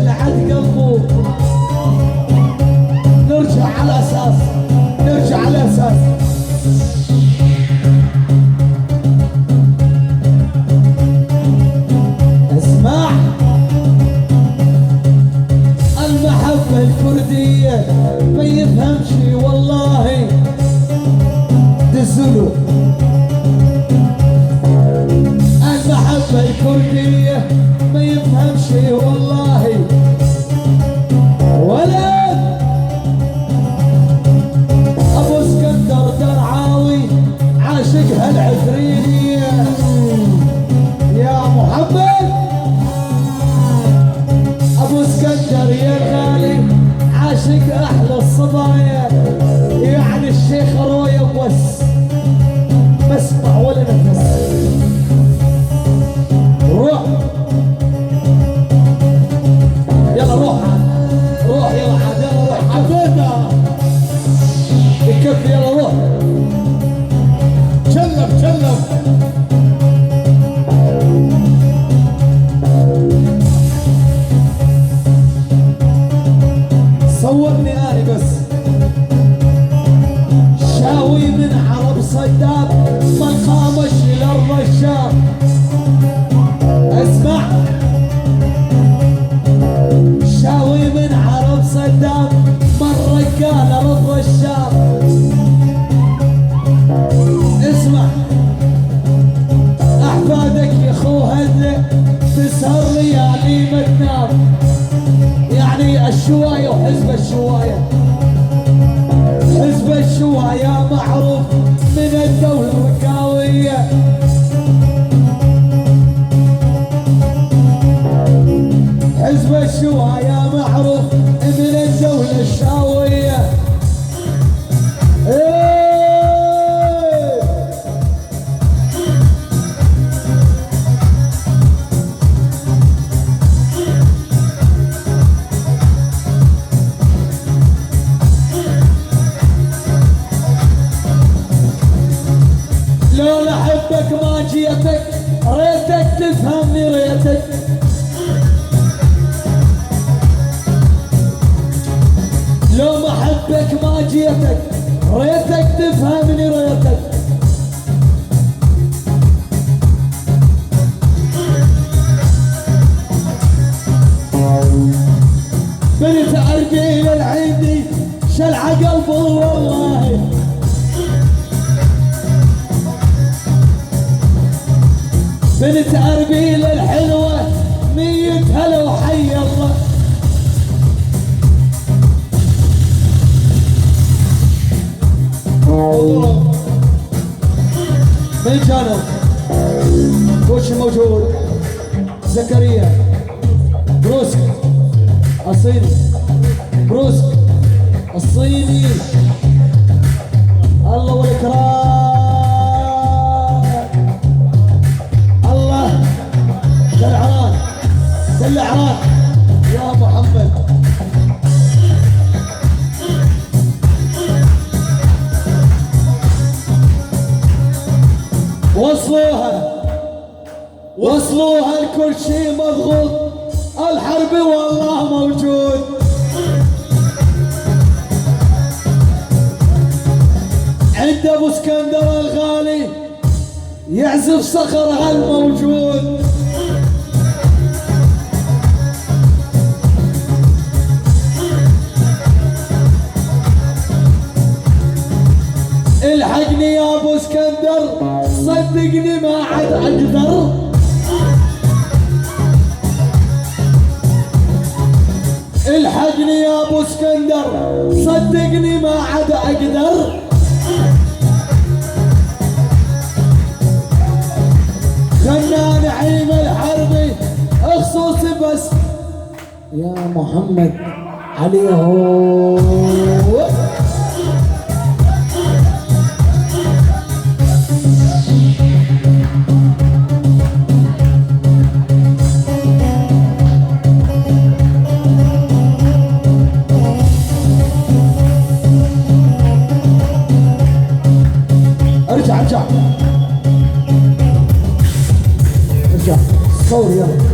دلعت قلبه. نرجع على اساس، نرجع على اساس. اسمع، المحبة الكردية ما يفهمش والله دزلو. المحبة الكردية ما يفهمش والله ولد. ابو اسكندر درعاوي عاشق هالعفرينية يا محمد. ابو اسكندر يا غالي عاشق احلى الصبايا، يعني الشيخ رويا بس ما اسمع ولا نفس. روح يلا روح، روح يلا عاد، يلا روح حبيبنا يكفي، يلا روح شلف شلف. صورني انا بس شاوي من عرب صدام مقامش لارض الشام. اسمع، شاوي من عرب صدام مرة كان ارض الشام. اسمع، احفادك يا خو هدلة تسهر ليالي ما تنام، يعني الشواية وحزب الشواية. حزب الشواية معروف من الدولة الركاوية. حزب الشواية معروف من الدولة الشاوية. لو احبك ما جيتك ريتك تفهمني ريتك. لو ما احبك ما جيتك ريتك تفهمني ريتك. بنت ارجيل العيدي شلع قلبه والله. بنت اربيل الحلوة ميتها لو حي الله. من جانب وش موجود؟ زكريا بروسك الصيني، بروسك الصيني. الله والاكرام، الله دلعران دلعران يا محمد. وصلوها وصلوها الكل شي مضغوط، الحرب والله موجود. عند ابو اسكندر الغالي يعزف صخرها الموجود. الحقني يا ابو اسكندر صدقني ما عاد اقدر. الحقني يا ابو اسكندر صدقني ما عاد اقدر. غنى نعيم الحربي خصوصي بس يا محمد عليه. ارجع ارجع ارجع صور يلا.